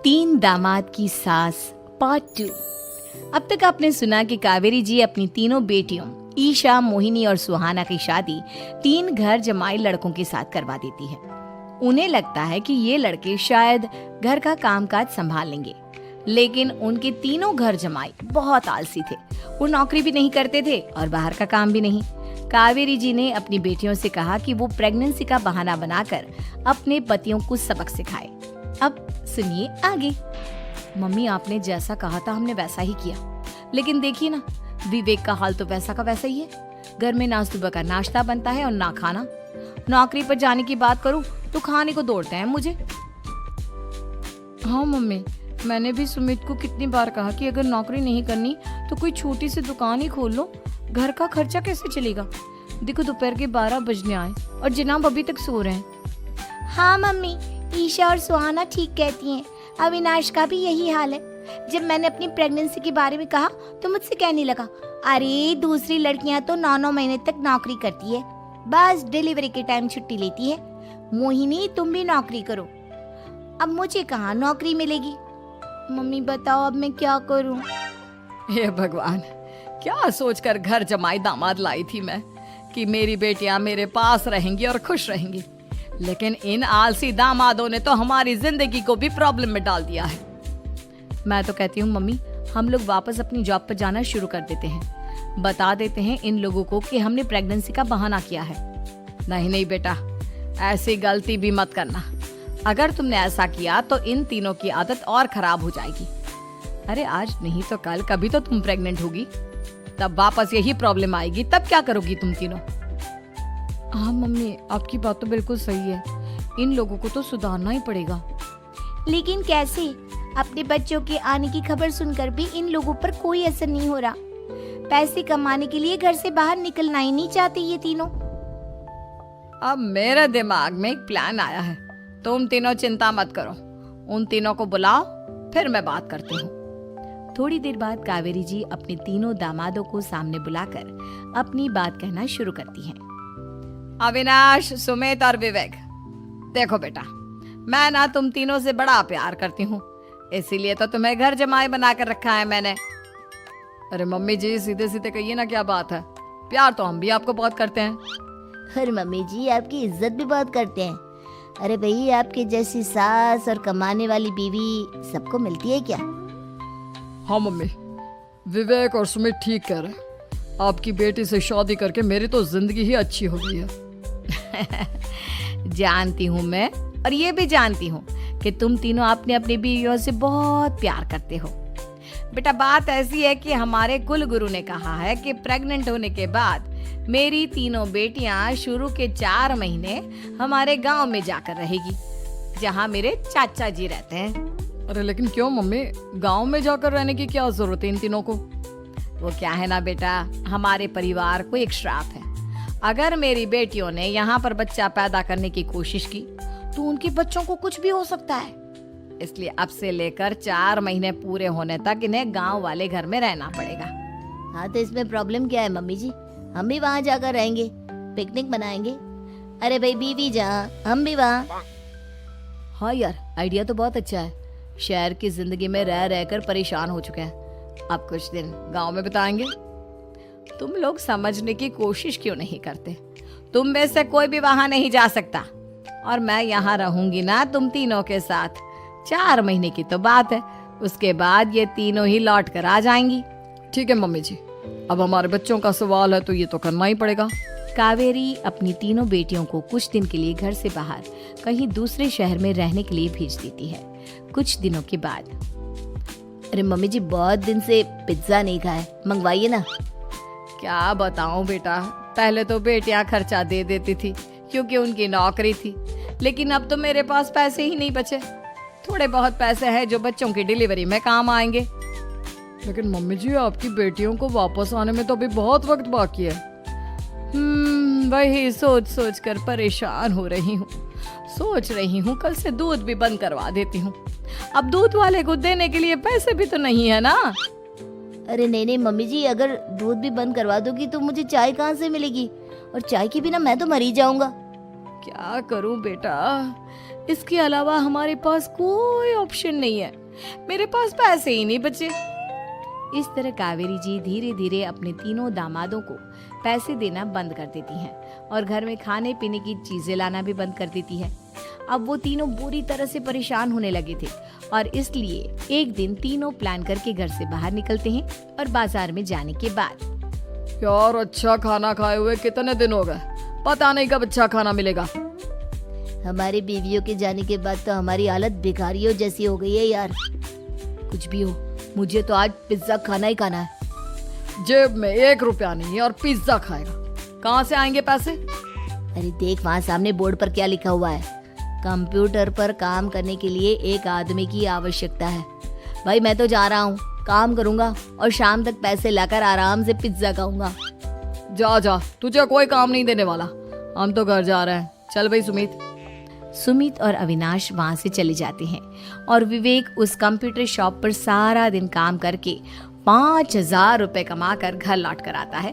तीन दामाद की सास पार्ट 2। अब तक आपने सुना कि कावेरी जी अपनी तीनों बेटियों ईशा, मोहिनी और सुहाना की शादी तीन घर जमाई लड़कों के साथ करवा देती है। उन्हें लगता है कि ये लड़के शायद घर का कामकाज संभाल लेंगे, लेकिन उनके तीनों घर जमाई बहुत आलसी थे। वो नौकरी भी नहीं करते थे और बाहर का काम भी नहीं। कावेरी जी ने अपनी बेटियों से कहा कि वो प्रेगनेंसी का बहाना बनाकर अपने पतियों को सबक सिखाए। अब सुनिए आगे। मम्मी, आपने जैसा कहा था हमने वैसा ही किया, लेकिन देखिए ना, विवेक का हाल तो वैसा का वैसा ही है। घर में ना सुबह का नाश्ता बनता है और ना खाना। नौकरी पर जाने की बात करूं तो खाने को दौड़ते हैं मुझे। हाँ मम्मी, मैंने भी सुमित को कितनी बार कहा कि अगर नौकरी नहीं करनी तो कोई छोटी सी दुकान ही खोल लो। घर का खर्चा कैसे चलेगा? देखो दोपहर के 12 बजने आए और जनाब अभी तक सो रहे हैं। हाँ मम्मी, ईशा और सुहाना ठीक कहती हैं। अविनाश का भी यही हाल है। जब मैंने अपनी प्रेगनेंसी के बारे में कहा तो मुझसे कहने लगा, अरे दूसरी लड़कियां तो 9-9 महीने तक नौकरी करती है, बस डिलीवरी के टाइम छुट्टी लेती है। मोहिनी, तुम भी नौकरी करो। अब मुझे कहाँ नौकरी मिलेगी? मम्मी बताओ, अब मैं क्या करूँ? हे भगवान, क्या सोचकर घर जमाई दामाद लाई थी मैं कि मेरी बेटियां मेरे पास रहेंगी और खुश रहेंगी, लेकिन इन आलसी दामादों ने तो हमारी जिंदगी को भी प्रॉब्लम में डाल दिया है। मैं तो कहती हूँ मम्मी, हम लोग वापस अपनी जॉब पर जाना शुरू कर देते हैं। बता देते हैं इन लोगों को कि हमने प्रेगनेंसी का बहाना किया है। नहीं नहीं बेटा, ऐसी गलती भी मत करना। अगर तुमने ऐसा किया तो इन तीनों की आदत और खराब हो जाएगी। अरे आज नहीं तो कल कभी तो तुम प्रेग्नेंट होगी, तब वापस यही प्रॉब्लम आएगी। तब क्या करोगी तुम तीनों? हाँ मम्मी, आपकी बात तो बिल्कुल सही है। इन लोगों को तो सुधारना ही पड़ेगा। लेकिन कैसे? अपने बच्चों के आने की खबर सुनकर भी इन लोगों पर कोई असर नहीं हो रहा। पैसे कमाने के लिए घर से बाहर निकलना ही नहीं चाहते ये तीनों। अब मेरे दिमाग में एक प्लान आया है। तुम तीनों चिंता मत करो, उन तीनों को बुलाओ, फिर मैं बात करती हूँ। थोड़ी देर बाद कावेरी जी अपने तीनों दामादों को सामने बुलाकर अपनी बात कहना शुरू करती हैं। अविनाश, सुमित और विवेक, देखो बेटा, मैं ना तुम तीनों से बड़ा प्यार करती हूँ, इसीलिए तो तुम्हें घर जमाई बना कर रखा है मैंने। अरे मम्मी जी, सीधे सीधे कहिए ना, क्या बात है? प्यार तो हम भी आपको बहुत करते हैं। अरे मम्मी जी, आपकी इज्जत भी बहुत करते हैं। अरे भाई, आपके जैसी सास और कमाने वाली बीवी सबको मिलती है क्या? हाँ मम्मी, विवेक और सुमित ठीक कह रहे हैं। आपकी बेटी से शादी करके मेरी तो जिंदगी ही अच्छी हो गई है। जानती हूँ मैं, और ये भी जानती हूँ कि तुम तीनों अपने अपनी बीवियों से बहुत प्यार करते हो। बेटा, बात ऐसी है कि हमारे कुल गुरु ने कहा है कि प्रेग्नेंट होने के बाद मेरी तीनों बेटियां शुरू के 4 महीने हमारे गांव में जाकर रहेगी, जहां मेरे चाचा जी रहते हैं। अरे लेकिन क्यों मम्मी, गांव में जाकर रहने की क्या जरूरत है इन तीनों को? वो क्या है ना बेटा, हमारे परिवार को एक श्राप है। अगर मेरी बेटियों ने यहाँ पर बच्चा पैदा करने की कोशिश की तो उनके बच्चों को कुछ भी हो सकता है। इसलिए अब से लेकर 4 महीने पूरे होने तक इन्हें गांव वाले घर में रहना पड़ेगा। हाँ, तो इसमें प्रॉब्लम क्या है मम्मी जी? हम भी वहाँ जाकर रहेंगे, पिकनिक मनाएंगे। अरे भाई, बीवी जहाँ हम भी वहाँ। हाँ यार, आइडिया तो बहुत अच्छा है। शहर की जिंदगी में रह रहकर परेशान हो चुके हैं, अब कुछ दिन गांव में बिताएंगे। तुम लोग समझने की कोशिश क्यों नहीं करते? तुम में से कोई भी वहां नहीं जा सकता, और मैं यहाँ रहूंगी ना तुम तीनों के साथ। 4 महीने की तो बात है, उसके बाद ये तीनों ही लौट कर आ जाएंगी। ठीक है मम्मी जी, अब हमारे बच्चों का सवाल है तो ये तो करना ही पड़ेगा। कावेरी अपनी तीनों बेटियों को कुछ दिन के लिए घर से बाहर कहीं दूसरे शहर में रहने के लिए भेज देती है। कुछ दिनों के बाद, अरे मम्मी जी, बहुत दिन से पिज्जा नहीं खाया, मंगवाइए ना। क्या बताऊं बेटा, पहले तो बेटियां खर्चा दे देती थी क्योंकि उनकी नौकरी थी, लेकिन अब तो मेरे पास पैसे ही नहीं बचे। थोड़े बहुत पैसे हैं जो बच्चों की डिलीवरी में काम आएंगे। लेकिन मम्मी जी, आपकी बेटियों को वापस आने में तो अभी बहुत वक्त बाकी है। वही सोच सोच कर परेशान हो रही हूँ। सोच रही हूँ कल से दूध भी बंद करवा देती हूँ। अब दूध वाले को देने के लिए पैसे भी तो नहीं है ना। अरे नहीं नहीं मम्मी जी, अगर दूध भी बंद करवा दोगी तो मुझे चाय कहाँ से मिलेगी? और चाय के बिना मैं तो मर ही जाऊंगा। क्या करूं बेटा, इसके अलावा हमारे पास कोई ऑप्शन नहीं है, मेरे पास पैसे ही नहीं बचे। इस तरह कावेरी जी धीरे धीरे अपने तीनों दामादों को पैसे देना बंद कर देती हैं और घर में खाने पीने की चीजें लाना भी बंद कर देती है। अब वो तीनों बुरी तरह से परेशान होने लगे थे और इसलिए एक दिन तीनों प्लान करके घर से बाहर निकलते हैं और बाजार में जाने के बाद, यार अच्छा खाना खाए हुए कितने दिन हो गए, पता नहीं कब अच्छा खाना मिलेगा। हमारी बीवियों के जाने के बाद तो हमारी हालत भिखारियों जैसी हो गई है यार। कुछ भी हो, मुझे तो आज पिज्जा खाना ही खाना है। जेब में 1 रुपया नहीं है और पिज्जा खाएगा, कहाँ से आएंगे पैसे? अरे देख वहाँ सामने बोर्ड पर क्या लिखा हुआ है, कंप्यूटर पर काम करने के लिए एक आदमी की आवश्यकता है। भाई मैं तो जा रहा हूँ, काम करूँगा और शाम तक पैसे लाकर आराम से पिज्जा खाऊंगा। जा जा, तुझे कोई काम नहीं देने वाला, हम तो घर जा रहे हैं। चल भाई सुमित। सुमित और अविनाश वहां से चले जाते हैं और विवेक उस कंप्यूटर शॉप पर सारा दिन काम करके 5,000 रुपए कमा कर घर लौट कर आता है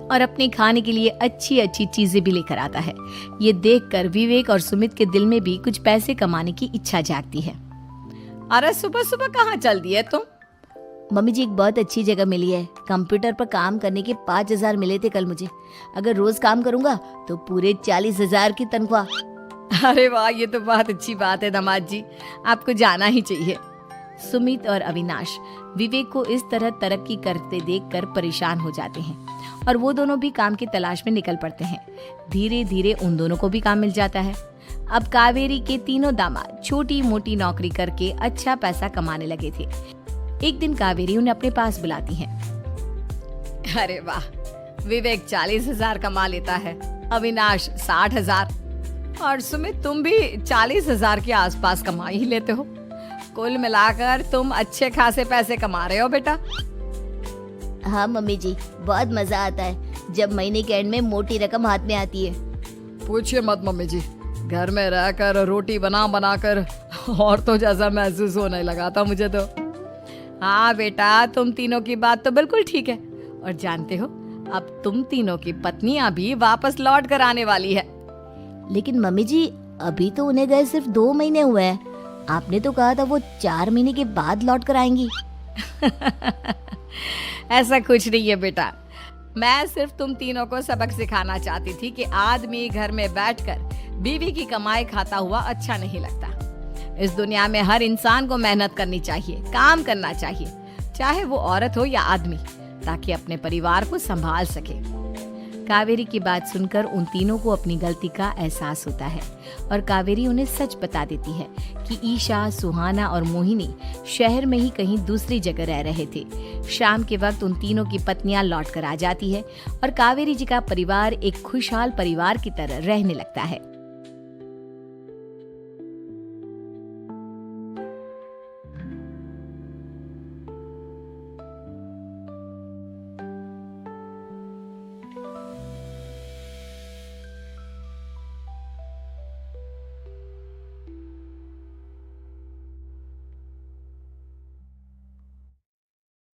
और अपने खाने के लिए अच्छी अच्छी चीजें भी लेकर आता है। ये देखकर विवेक और सुमित के दिल में भी कुछ पैसे कमाने की इच्छा जागती है। अरे सुबह सुबह कहाँ चल दिए तुम? मम्मी जी एक बहुत अच्छी जगह मिली है, कंप्यूटर पर काम करने के 5,000 मिले थे कल मुझे। अगर रोज काम करूंगा तो पूरे 40,000 की तनख्वाह। अरे वाह, ये तो बहुत अच्छी बात है दामाद जी, आपको जाना ही चाहिए। सुमित और अविनाश विवेक को इस तरह तरक्की करते देखकर परेशान हो जाते हैं और वो दोनों भी काम की तलाश में निकल पड़ते हैं। धीरे धीरे उन दोनों को भी काम मिल जाता है। अब कावेरी के तीनों दामाद छोटी मोटी नौकरी करके अच्छा पैसा कमाने लगे थे। एक दिन कावेरी उन्हें अपने पास बुलाती है। अरे वाह, विवेक 40,000 कमा लेता है, अविनाश 60,000 और सुमित तुम भी 40,000 के आसपास कमा ही लेते हो। कुल मिलाकर तुम अच्छे खासे पैसे कमा रहे हो बेटा। हाँ मम्मी जी, बहुत मजा आता है जब महीने के एंड में मोटी रकम हाथ में आती है। पूछिए मत मम्मी जी, घर में रहकर रोटी बना बना कर और तो जैसा महसूस होने लगा था मुझे तो। हाँ बेटा, तुम तीनों की बात तो बिल्कुल ठीक है और जानते हो अब तुम तीनों की पत्नियां भी वापस लौट कर आने वाली है। लेकिन मम्मी जी अभी तो उन्हें गए सिर्फ 2 महीने हुए हैं, आपने तो कहा था वो 4 महीने के बाद लौट कर आएंगी। ऐसा कुछ नहीं है बेटा, मैं सिर्फ तुम तीनों को सबक सिखाना चाहती थी कि आदमी घर में बैठकर बीवी की कमाई खाता हुआ अच्छा नहीं लगता। इस दुनिया में हर इंसान को मेहनत करनी चाहिए, काम करना चाहिए, चाहे वो औरत हो या आदमी, ताकि अपने परिवार को संभाल सके। कावेरी की बात सुनकर उन तीनों को अपनी गलती का एहसास होता है और कावेरी उन्हें सच बता देती है कि ईशा, सुहाना और मोहिनी शहर में ही कहीं दूसरी जगह रह रहे थे। शाम के वक्त उन तीनों की पत्नियां लौट कर आ जाती है और कावेरी जी का परिवार एक खुशहाल परिवार की तरह रहने लगता है।